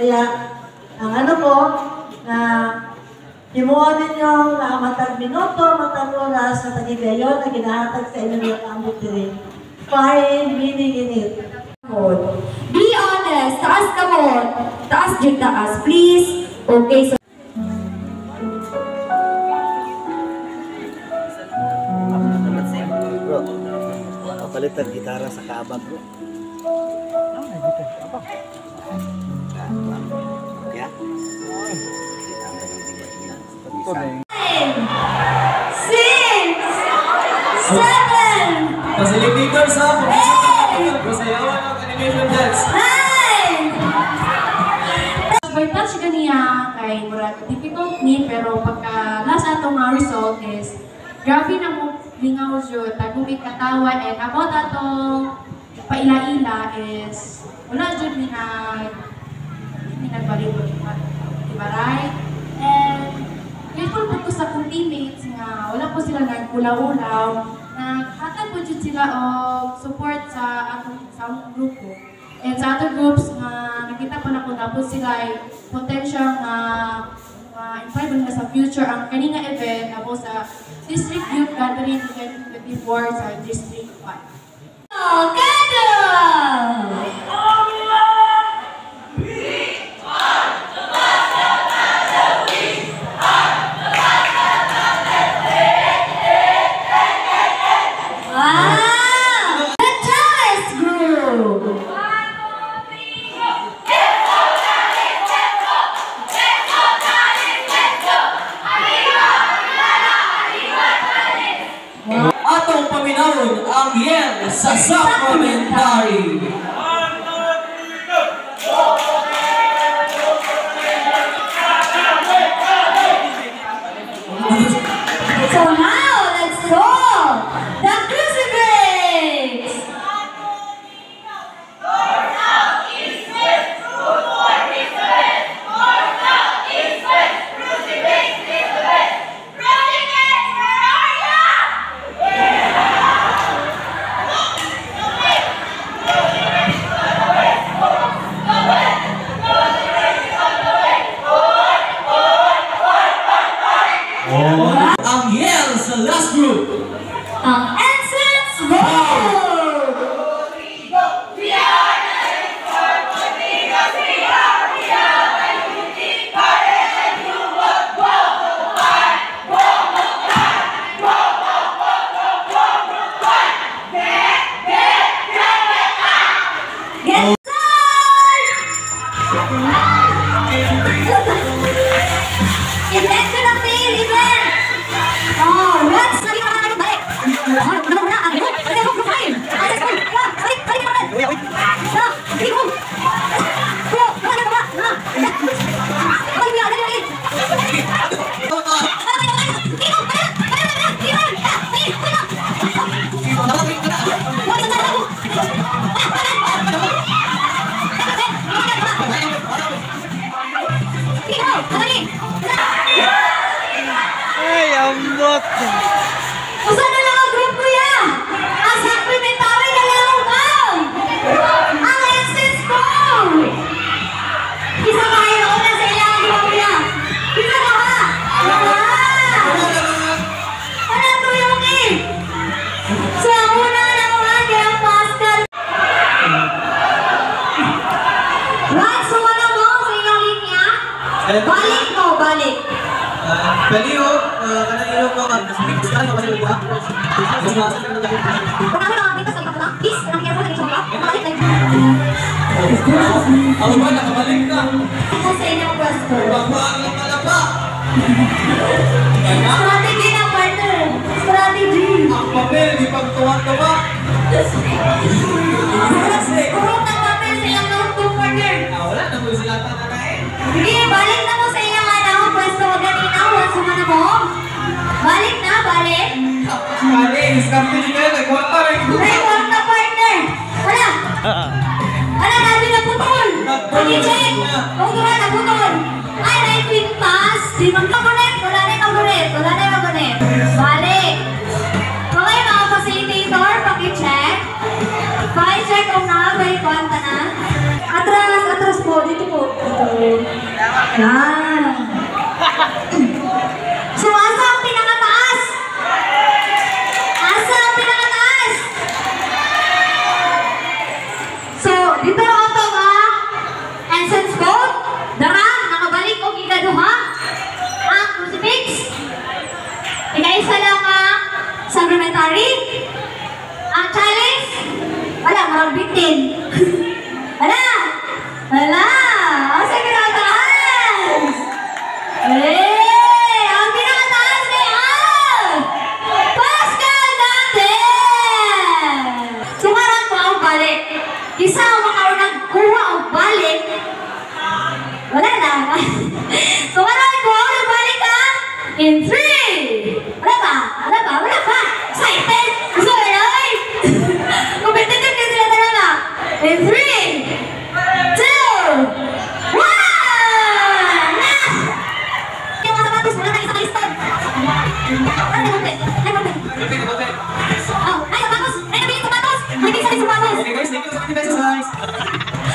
Kaya, ang ano po, na himuha ninyo na matag minuto, matag oras sa tagigayon na ginahatag sa inyo yung ambot din. Find meaning in it. Be honest, taas ka mo. Taas dyan taas, please. Okay, so bro, kapalitan gitara sa kaabag bro. Ya? 5, 6, 7, Facilitators ha, masayawan ang animation dance. 9. Touch ganiya kay murag difficult ni pero pagka last atong nga result is grabe na mo lingaw jud tagumit katawan and about atong paila-ila is wala jud ni nagbalik diba right? And grateful po ko sa akong teammates nga wala po sila nagulaw-ulaw naghatag po jud sila og support sa akong grupo. And sa other groups nga nakita pa na po tapos sila ay potential nga involved na sa future ang kaninga event na po sa District Youth Gathering 2024 sa District 5. Kado! Atong paminawon ang Yel sa supplementary. So now, let's go! The crucifix! Ang Yel sa last group. Ang Ensigns Road! Get event ko na fail, event! Oh, what's the event? Balik! Ano na? Ano? Ano yung profile? Balik! Balik! Balik naman! No! Balik mo! Bro! Ano ba? Ha? Balik mo! Balik! Ay, ambot! Usa na lang ang group ko yan! Ang supplementary na lang ang bound! Ang essence ko! Isa kayo ako na sa ilang group niya! Isa ka ha! Ano ito yung eh? Sa una na mga kayang pascal! Right, so ano mo sa inyong linya? Balik mo, balik! Pwede yun, kanang ilong ko ang speak sa ano kasi ba? Ako ba nakabalik na? Ako sa inyong pwesto. Pagpaan lang pala pa! Strategy na partner! Strategy! Ang papel, di pagtuwa-tuwa! Kurot ang papel sa inyong notebook partner! Wala na mo sila tatanain! Sige, balik na mo sa inyong pwesto. Ganina, once na mo. Balik na, balik! Kali, iskapin nyo kayo, nagkwarta rin! Record na partner! Wala! Wala, nabi na putol! Pag-i-check! Kung doon na putol! Ay, may quick pass! Di mag-connect! Wala na yung mag-connect! Wala na yung mag-connect! Balik! Okay, mga facilitator, pag-i-check. Pag-i-check kung na, may Yan. So, asa ang pinakataas? Asa ang pinakataas? So, dito auto ka. Essence vote. Dara, nakabalik o gigaduha. Ang crucifix. Ika-isa lang ang sacramentary. Ang chalice. Wala, marang bitin. Wala. Wala. Ang sa pinakataas. Ang pinakataas ay ang Pascal natin. Sumaran ko ang balik. Kisa ang makaunang kuha ang balik. Wala na. Sumaran ko ang balik ka. In 3. Wala ba? Wala ba? Wala ba? Excited? Gusto mo yun? Competitive ka sila talaga. In 3, 2, 1! Na! Yung mga sapatos, wala tayong isang listag. Ay, namunti. Oh, ay, sapatos! Ay, nabili yung sapatos! Nabili sa sapatos! Okay guys, thank you sa 50 pesos guys.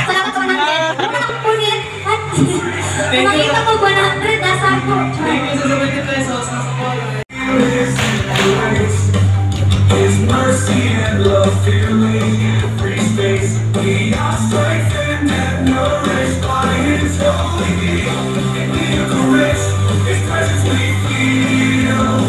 Salamat sa 100. Ano na akong punit? Thank you. Nakita ko 100, nasa ako. Thank you sa 50 pesos. His mercy and love filling every space. We are strengthened and nourished by His holy name. In the Eucharist, His presence we feel.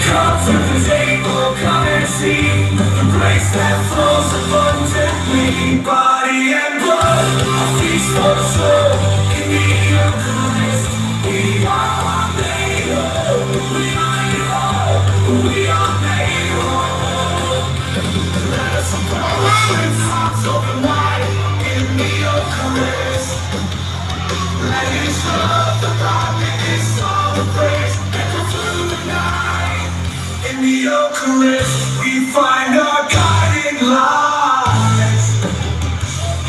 Come to the table, come and see the grace that flows abundantly. Body and blood, a feast for the soul. In the Eucharist, we are made whole. We are made whole. Let us approach with hearts open wide in the Eucharist. Let His love, the godliness, all the praise echo through the night. In the Eucharist, we find our guiding light.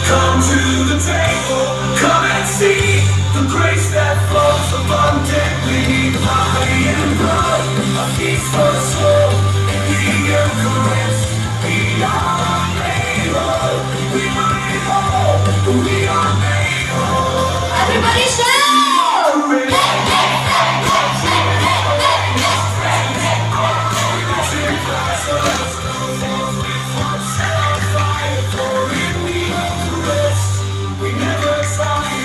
Come to the table, come and see the grace that flows abundantly. Body and blood, a feast for the soul. In the Eucharist, we are made whole. We are made whole. We are made whole. Everybody shout! We never expire.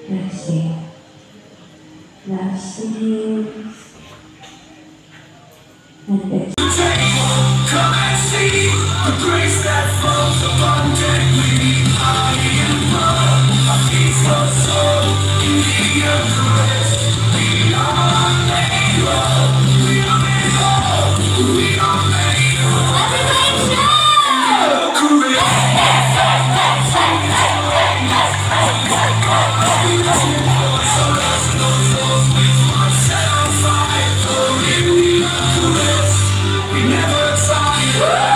Blessing. Blessing. And blessing. Come and see the grace that flows abundantly. Body and blood, a feast for the soul. In the Eucharist, we are made whole. We are made whole. We are made whole. Everybody shout! We never tire.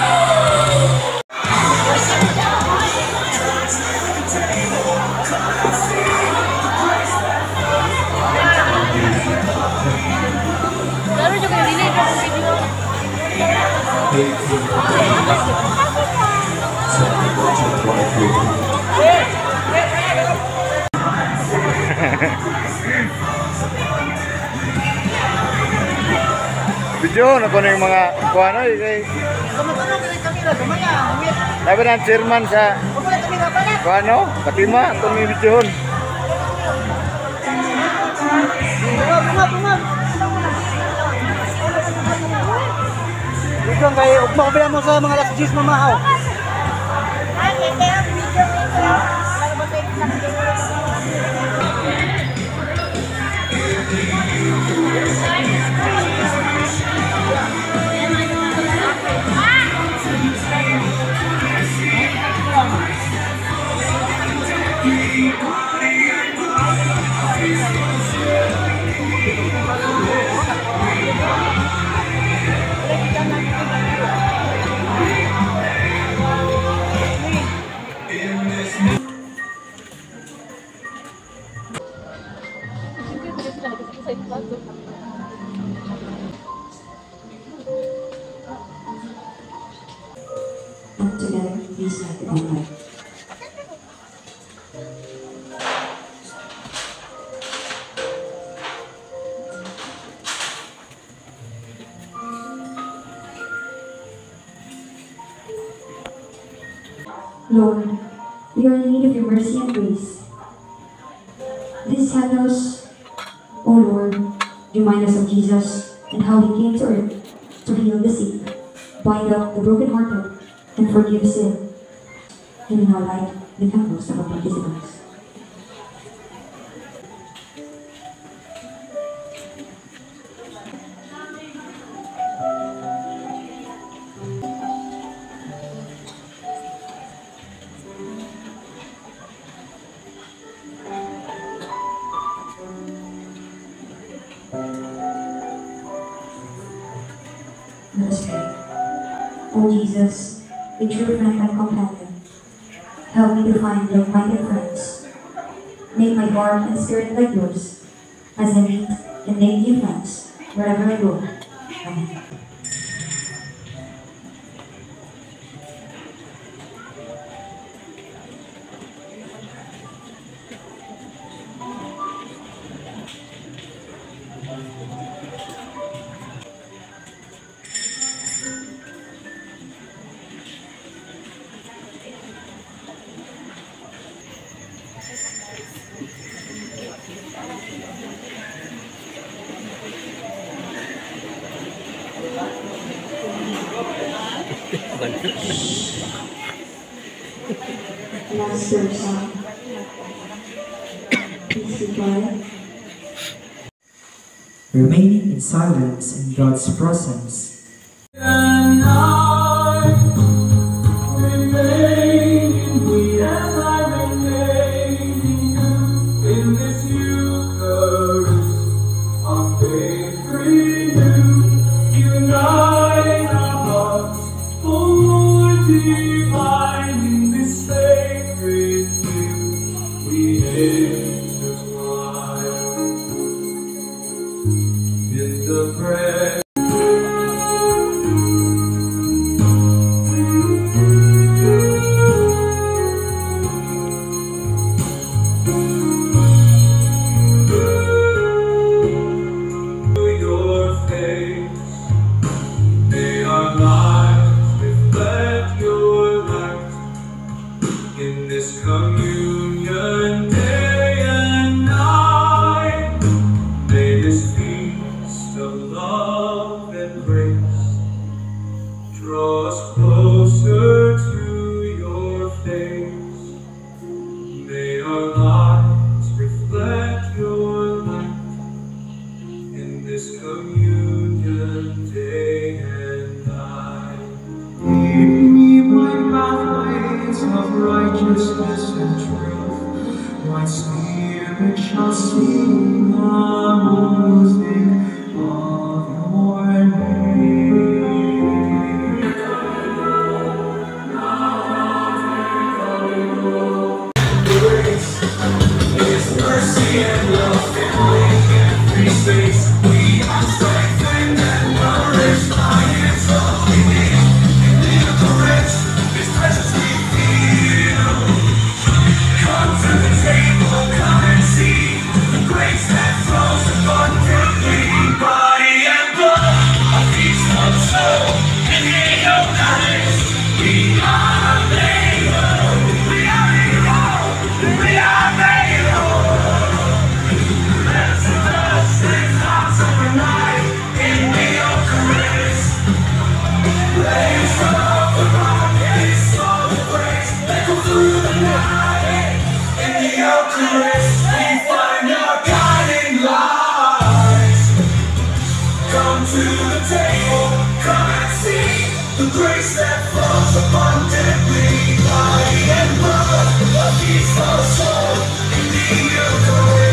Video na ko na yung mga kuano kay sabi ng chairman sa kuano Katima kung may videohon. Ikaw kayo, ugma ko mo sa mga last G's mamahaw. Body and blood, together in peace like the Almighty. Lord, we are in need of your mercy and grace. These candles, O Lord, remind us of Jesus and how he came to earth to heal the sick, bind up the brokenhearted, and forgive sin. And we now light the candles of our participants. Let us pray. O Jesus, a true friend and companion, help me to find like-minded friends. Make my heart and spirit like yours, as I meet and make new friends wherever I go. Amen. Last serve song. Please be quiet. Remaining in silence in God's presence. And I remain in thee as I remain in you. In this Eucharist, our faith renewed. Unite our hearts, O Lord divine, in this sacred feud. We intertwine in the prayer. Communion day and night, may this feast of love and grace draw us closer to your face. May our lives reflect your light in this communion day and night. Lead me by pathways of righteousness and truth. My spirit shall sing the music of your name. Grace, His mercy and love filling every space. We are strengthened and nourished by His holy and live the rich. His presence we feel. Come to the table, come and see the grace that flows abundantly. Body and blood, a feast of soul, and the Eucharist. We are made whole. We are made whole. We are made whole. Blessed us and hearts overnight in the Eucharist. Blaze of the rock, His soul of grace, echo through the night. In the Eucharist, we find our guiding light. Come to the table, come and see the grace that flows abundantly. Body and blood, a peaceful soul in the Eucharist.